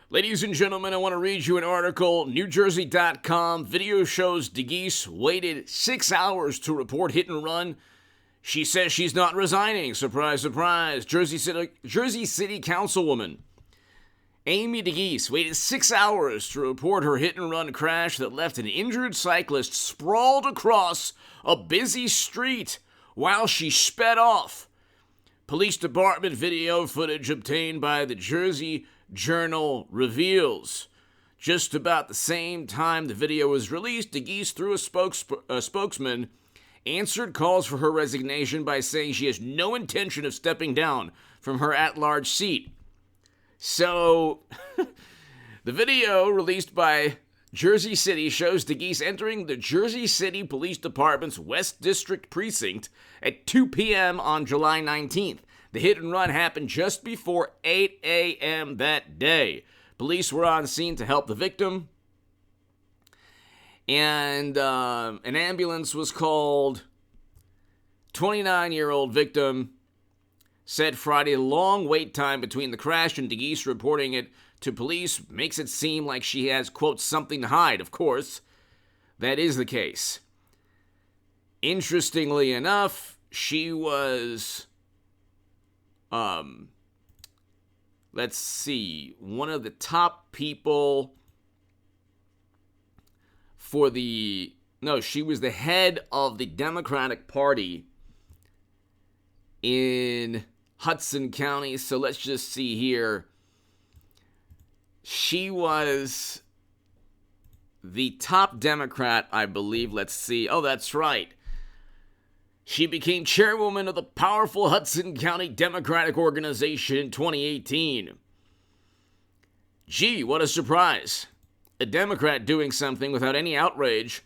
Ladies and gentlemen, I want to read you an article. NewJersey.com video shows DeGeese waited 6 hours to report hit and run. She says she's not resigning. Surprise, surprise. Jersey City Councilwoman Amy DeGeese waited 6 hours to report her hit and run crash that left an injured cyclist sprawled across a busy street while she sped off. Police department video footage obtained by the Jersey Journal reveals. Just about the same time the video was released, DeGeese, through a spokesman, answered calls for her resignation by saying she has no intention of stepping down from her at-large seat. So, the video released by Jersey City shows DeGeese entering the Jersey City Police Department's West District Precinct at 2 p.m. on July 19th. The hit and run happened just before 8 a.m. that day. Police were on scene to help the victim, and an ambulance was called. 29-year-old victim said Friday long wait time between the crash and DeGeese reporting it to police makes it seem like she has, quote, something to hide. Of course, that is the case. Interestingly enough, she was, let's see, one of the top people she was the head of the Democratic Party in Hudson County. So let's just see here. She was the top Democrat, I believe. Let's see. Oh, that's right. She became chairwoman of the powerful Hudson County Democratic Organization in 2018. Gee, what a surprise. A Democrat doing something without any outrage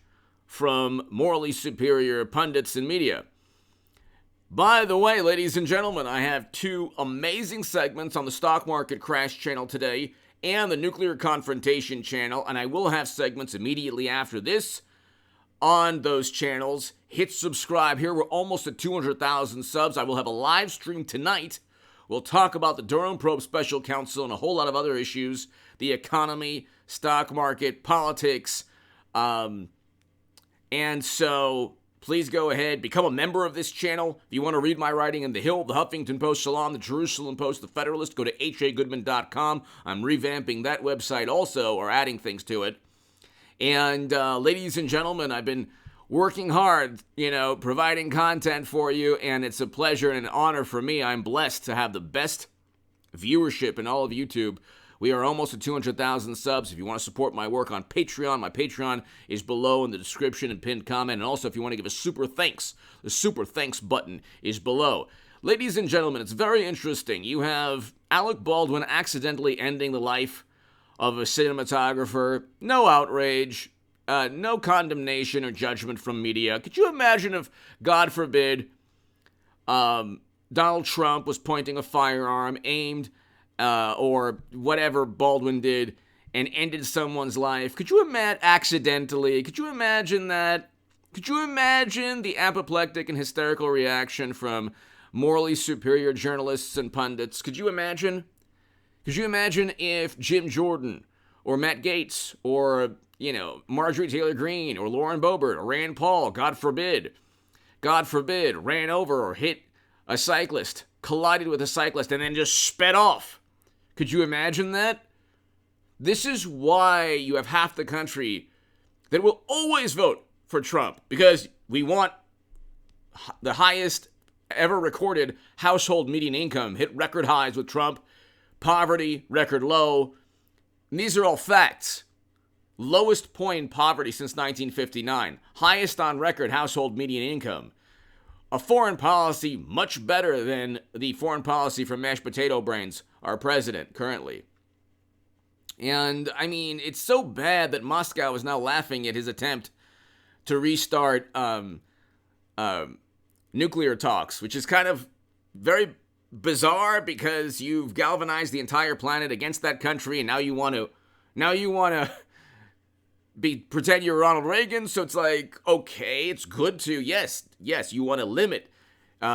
from morally superior pundits and media. By the way, ladies and gentlemen, I have two amazing segments on the Stock Market Crash channel today and the Nuclear Confrontation channel, and I will have segments immediately after this on those channels. Hit subscribe here. We're almost at 200,000 subs. I will have a live stream tonight. We'll talk about the Durham Probe Special Counsel and a whole lot of other issues, the economy, stock market, politics, and so please go ahead, become a member of this channel. If you want to read my writing in The Hill, The Huffington Post, Salon, The Jerusalem Post, The Federalist, go to hagoodman.com. I'm revamping that website also, or adding things to it. And ladies and gentlemen, I've been working hard, providing content for you, and it's a pleasure and an honor for me. I'm blessed to have the best viewership in all of YouTube. We are almost at 200,000 subs. If you want to support my work on Patreon, my Patreon is below in the description and pinned comment. And also, if you want to give a super thanks, the super thanks button is below. Ladies and gentlemen, it's very interesting. You have Alec Baldwin accidentally ending the life of a cinematographer. No outrage, no condemnation or judgment from media. Could you imagine if, God forbid, Donald Trump was pointing a firearm aimed or whatever Baldwin did and ended someone's life? Could you imagine accidentally? Could you imagine that? Could you imagine the apoplectic and hysterical reaction from morally superior journalists and pundits? Could you imagine? Could you imagine if Jim Jordan or Matt Gaetz or, Marjorie Taylor Greene or Lauren Boebert or Rand Paul, God forbid, ran over or hit a cyclist, collided with a cyclist, and then just sped off? Could you imagine that? This is why you have half the country that will always vote for Trump, because we want the highest ever recorded household median income hit record highs with Trump, poverty record low. And these are all facts. Lowest point in poverty since 1959, highest on record household median income. A foreign policy much better than the foreign policy for mashed potato brains, our president currently. And, it's so bad that Moscow is now laughing at his attempt to restart nuclear talks, which is kind of very bizarre because you've galvanized the entire planet against that country, and now you want to pretend you're Ronald Reagan. So it's like, okay, it's good to, yes, you want to limit,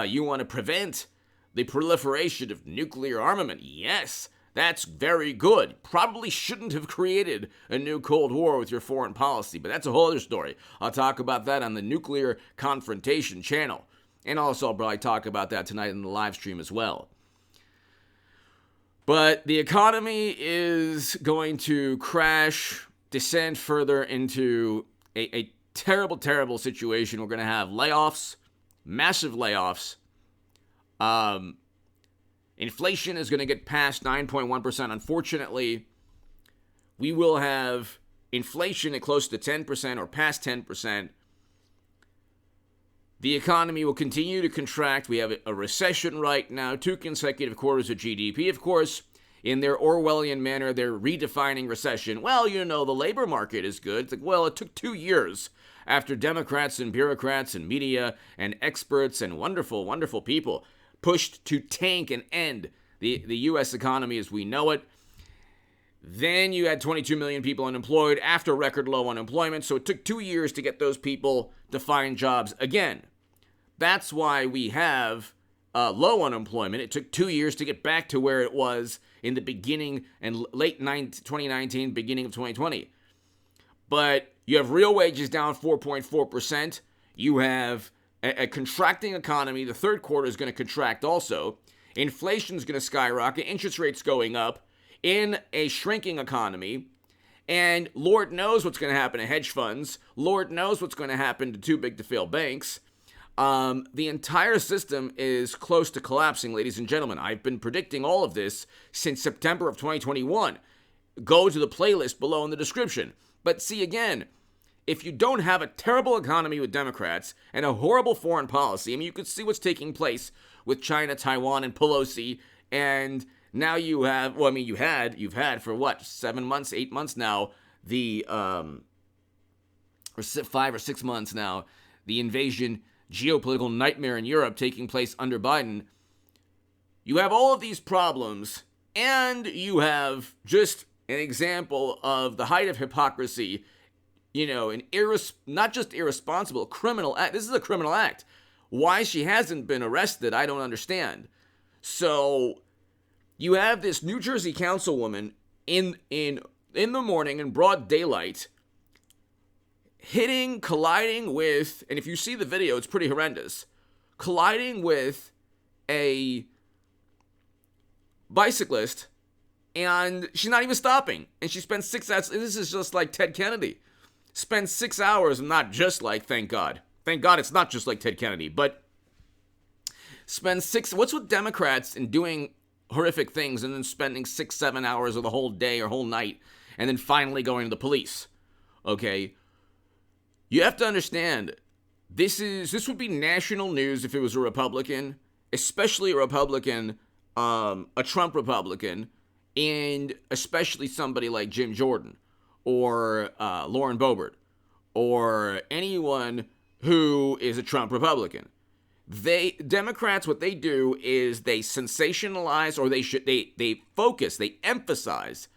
you want to prevent the proliferation of nuclear armament. Yes, That's very good. Probably shouldn't have created a new Cold War with your foreign policy, but that's a whole other story. I'll talk about that on the Nuclear Confrontation channel. And also, I'll probably talk about that tonight in the live stream as well. But the economy is going to crash, descend further into a terrible, terrible situation. We're going to have layoffs, massive layoffs. Inflation is going to get past 9.1%. Unfortunately, we will have inflation at close to 10% or past 10%. The economy will continue to contract. We have a recession right now, 2 consecutive quarters of GDP. Of course, in their Orwellian manner, they're redefining recession. Well, the labor market is good. It's like, well, it took 2 years after Democrats and bureaucrats and media and experts and wonderful, wonderful people pushed to tank and end the U.S. economy as we know it. Then you had 22 million people unemployed after record low unemployment. So it took 2 years to get those people to find jobs again. That's why we have low unemployment. It took 2 years to get back to where it was in the beginning and late 2019, beginning of 2020. But you have real wages down 4.4%. You have a contracting economy. The third quarter is going to contract also. Inflation is going to skyrocket. Interest rates going up in a shrinking economy. And Lord knows what's going to happen to hedge funds. Lord knows what's going to happen to too big to fail banks. The entire system is close to collapsing, ladies and gentlemen. I've been predicting all of this since September of 2021. Go to the playlist below in the description. But see, again, if you don't have a terrible economy with Democrats and a horrible foreign policy, I mean, you could see what's taking place with China, Taiwan, and Pelosi, and now you have, well, I mean, you've had for what, 7 months, 8 months now, or 5 or 6 months now, the invasion geopolitical nightmare in Europe taking place under Biden. You have all of these problems, and you have just an example of the height of hypocrisy, not just irresponsible, criminal act. This is a criminal act. Why she hasn't been arrested, I don't understand. So you have this New Jersey councilwoman in the morning in broad daylight colliding with, and if you see the video, it's pretty horrendous, colliding with a bicyclist, and she's not even stopping. And she spends 6 hours, this is just like Ted Kennedy. Spends 6 hours, and not just like, thank God it's not just like Ted Kennedy, but spends what's with Democrats in doing horrific things and then spending 6-7 hours of the whole day or whole night and then finally going to the police? Okay, you have to understand, this would be national news if it was a Republican, especially a Republican, a Trump Republican, and especially somebody like Jim Jordan or Lauren Boebert or anyone who is a Trump Republican. Democrats, what they do is they sensationalize, or they focus, they emphasize,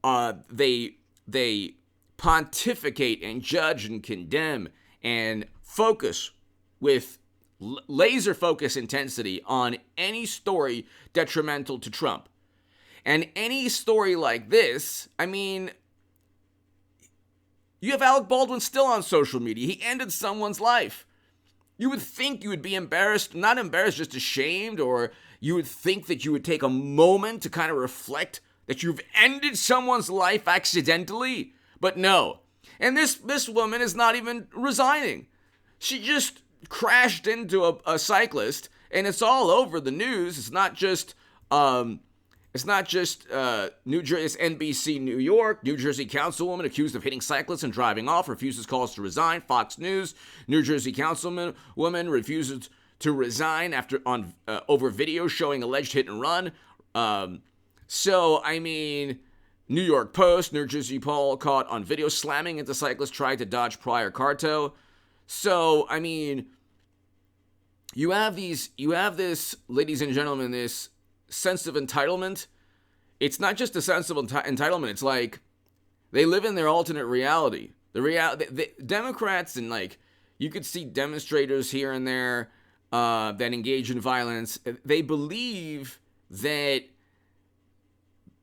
they pontificate and judge and condemn and focus with laser focus intensity on any story detrimental to Trump. And any story like this, I mean, you have Alec Baldwin still on social media. He ended someone's life. You would think you would be embarrassed, not embarrassed, just ashamed, or you would think that you would take a moment to kind of reflect that you've ended someone's life accidentally. But no. And this woman is not even resigning. She just crashed into a cyclist, and it's all over the news. It's not just New Jersey, it's NBC New York. New Jersey councilwoman accused of hitting cyclists and driving off refuses calls to resign. Fox News. New Jersey councilwoman refuses to resign over video showing alleged hit and run. So I mean, New York Post, New Jersey Paul caught on video slamming into cyclist tried to dodge prior car tow. So I mean, you have this, ladies and gentlemen, this sense of entitlement. It's not just a sense of entitlement. It's like they live in their alternate reality. The Democrats, and like you could see demonstrators here and there that engage in violence. They believe that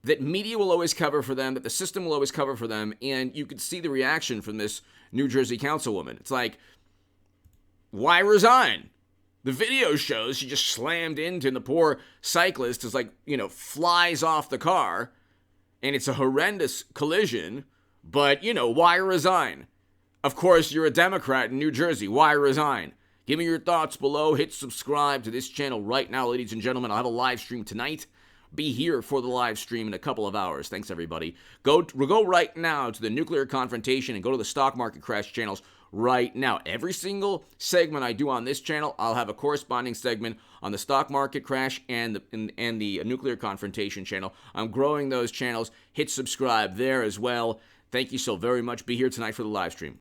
that media will always cover for them, that the system will always cover for them, and you could see the reaction from this New Jersey councilwoman. It's like, why resign? The video shows she just slammed into, and the poor cyclist is like, flies off the car, and it's a horrendous collision, but, why resign? Of course, you're a Democrat in New Jersey. Why resign? Give me your thoughts below. Hit subscribe to this channel right now, ladies and gentlemen. I'll have a live stream tonight. Be here for the live stream in a couple of hours. Thanks, everybody. Go right now to the nuclear confrontation and go to the stock market crash channels right now. Every single segment I do on this channel, I'll have a corresponding segment on the stock market crash and the nuclear confrontation channel. I'm growing those channels. Hit subscribe there as well. Thank you so very much. Be here tonight for the live stream.